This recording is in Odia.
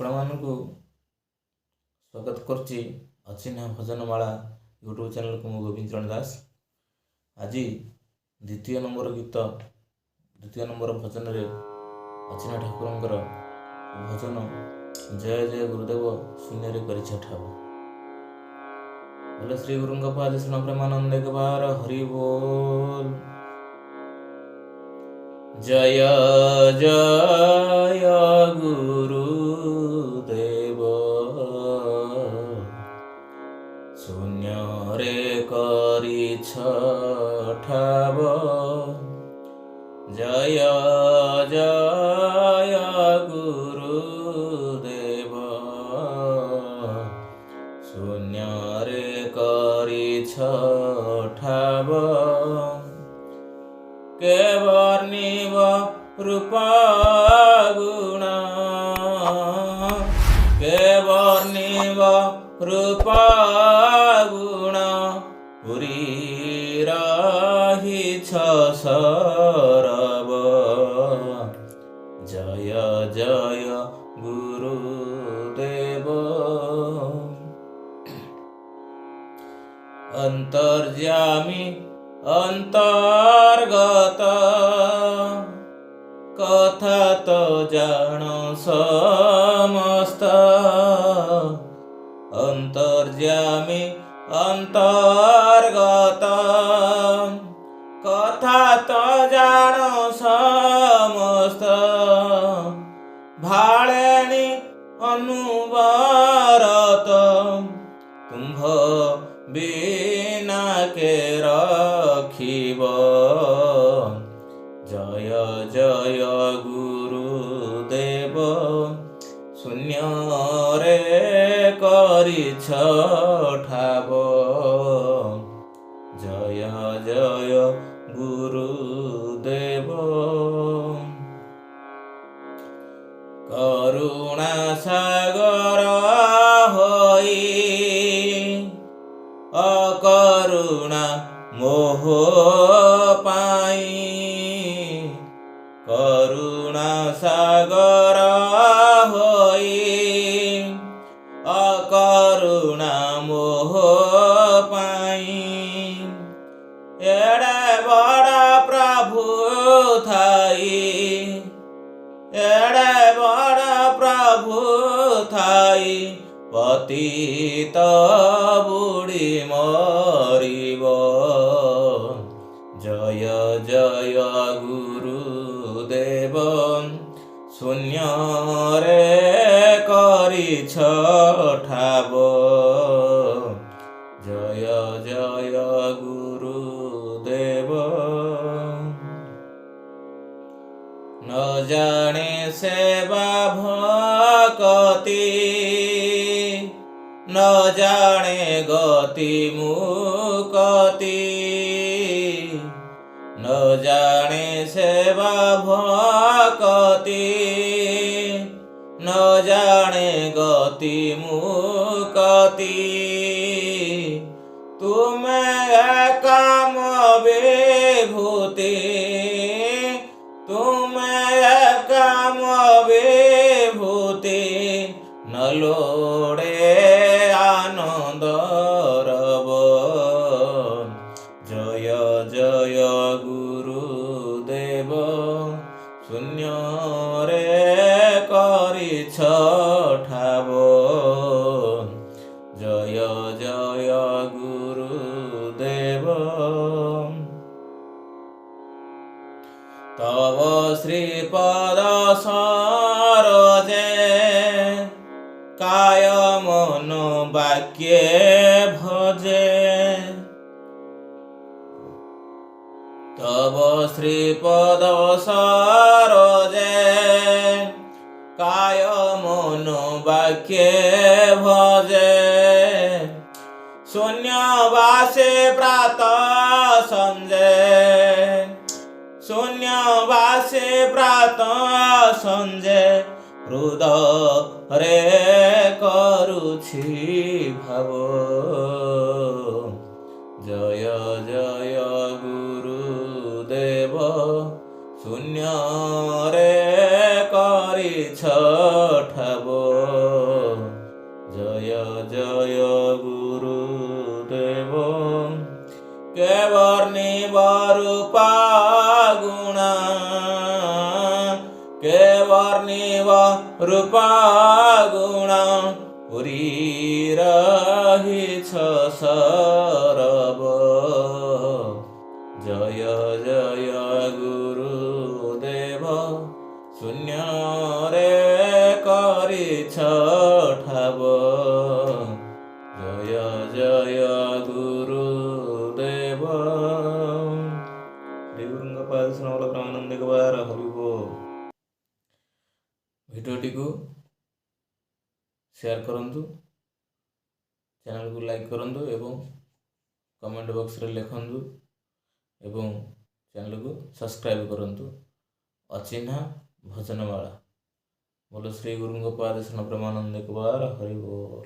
ଆପଣମାନଙ୍କୁ ସ୍ୱାଗତ କରୁଛି ଅଚିହ୍ନା ଭଜନମାଳା ୟୁଟ୍ୟୁବ୍ ଚ୍ୟାନେଲକୁ। ମୁଁ ଗୋବିନ୍ଦ ଚରଣ ଦାସ। ଆଜି ଦ୍ୱିତୀୟ ନମ୍ବର ଭଜନରେ ଅଚିହ୍ନା ଠାକୁରଙ୍କର ଭଜନ ଜୟ ଜୟ ଗୁରୁଦେବ ଶୂନ୍ୟରେ କରିଛ ଠାବ। ବୋଲେ ଶ୍ରୀ ଗୁରୁଙ୍କ ପାଦ ଶୁଣ ପ୍ରେମାନନ୍ଦ ଏକ ବାର ହରି ବୋଲ। ଜୟ ଜୟ ଗୁରୁଦେବ ଶୂନ୍ୟରେ କରିଛ ଠାବ। ଜୟ ଜୟ ଗୁରୁଦେବ ଶୂନ୍ୟରେ କରିଛ ଠାବ। କେ ବର୍ଣ୍ଣିବ ରୂପ ଗୁଣ, କେ ବର୍ଣ୍ଣିବ ରୂପ ଗୁଣ, ପୁରୀ ରହିଛ ସରବ। ଜୟ ଜୟ ଗୁରୁଦେବ ଅନ୍ତର୍ଯ୍ୟାମୀ ଅନ୍ତର୍ଗତ, କଥା ତ ଜାଣ ସମସ୍ତ। ଅନ୍ତର୍ଯ୍ୟାମୀ ଅନ୍ତର୍ଗତ, କଥା ତ ଜାଣ ସମସ୍ତ। ଭାଳେଣି ଅନୁବରତ, ତୁମ୍ଭ ବିନା କେ ରଖିବ। ଜୟ ଜୟ ଗୁରୁଦେବ ଶୂନ୍ୟରେ କରିଛ ଠାବ। ଜୟ ଜୟ ଗୁରୁଦେବ କରୁଣା ସାଗର ହୋଇ, ଅକରୁଣା ମୋହ ପାଇଁ। କରୁଣା ସାଗର ହୋଇ, ଅକରୁଣା ମୋହ ପାଇଁ। ଏଡ଼େ ବଡ଼ ପ୍ରଭୁ ଥାଇ, ଏଡ଼େ ବଡ଼ ପ୍ରଭୁ ଥାଇ, ପତିତ ବୁଡ଼ି ମରିବ। ଜୟ ଜୟ ଗୁରୁଦେବ ଶୂନ୍ୟରେ କରିଛ ଠାବ। ଜୟ ଜୟ ଗୁରୁଦେବ ନ ଜାଣେ ସେବା ଭକତି, ନ ଜାଣେ ଗତି ମୁକତି। ନ ଜାଣେ ସେବା ଭକତି, ନ ଜାଣେ ଗତି ମୁକତି। ତୁମେ ଏକାମ ବିଭୂତି, ତୁମେ ଏକାମ ବିଭୂତି। ନ ଲୋଡ଼େ ଆନନ୍ଦ ରବ। ଜୟ ଜୟ ଗୁରୁଦେବ ଶୂନ୍ୟରେ କରିଛ ଠାବ। ଜୟ ଜୟ ଗୁରୁଦେବ ତବ ଶ୍ରୀପଦ ସରୋଜେ, କାୟ ମନ ବାକ୍যେ ଭଜେ। ତବ ଶ୍ରୀପଦ ସରୋଜେ, କାୟ ମନ ବାକ୍যେ ଭଜେ। ଶୂନ୍ୟବାସେ ପ୍ରାତଃ ସଞ୍ଜେ, ଶୂନ୍ୟବାସେ ପ୍ରାତଃ ସଞ୍ଜେ। ହୃଦୟରେ କରୁଛି ଭାବ। ଜୟ ଜୟ ଗୁରୁଦେବ ଶୂନ୍ୟରେ କରିଛ ଠାବ। रूपा गुण पुरी रहिछ सरब। जय जय गुरुदेव शून्य रे करिछ ठाव। जय जय गुरुदेव। श्री गुरुଙ୍କ ପାଦ ଶୁଣବଲ ପ୍ରେମାନନ୍ଦ କୁମାର ହରିବୋ। ଭିଡ଼ିଓଟିକୁ ସେୟାର କରନ୍ତୁ, ଚ୍ୟାନେଲକୁ ଲାଇକ୍ କରନ୍ତୁ ଏବଂ କମେଣ୍ଟ ବକ୍ସରେ ଲେଖନ୍ତୁ ଏବଂ ଚ୍ୟାନେଲକୁ ସବସ୍କ୍ରାଇବ୍ କରନ୍ତୁ। ଅଚିହ୍ନା ଭଜନମାଳା। ବୋଲ ଶ୍ରୀ ଗୁରୁଙ୍କ ପାଦ ଶୁଣ ପ୍ରେମାନନ୍ଦ କୁମାର ହରିବୋଲ।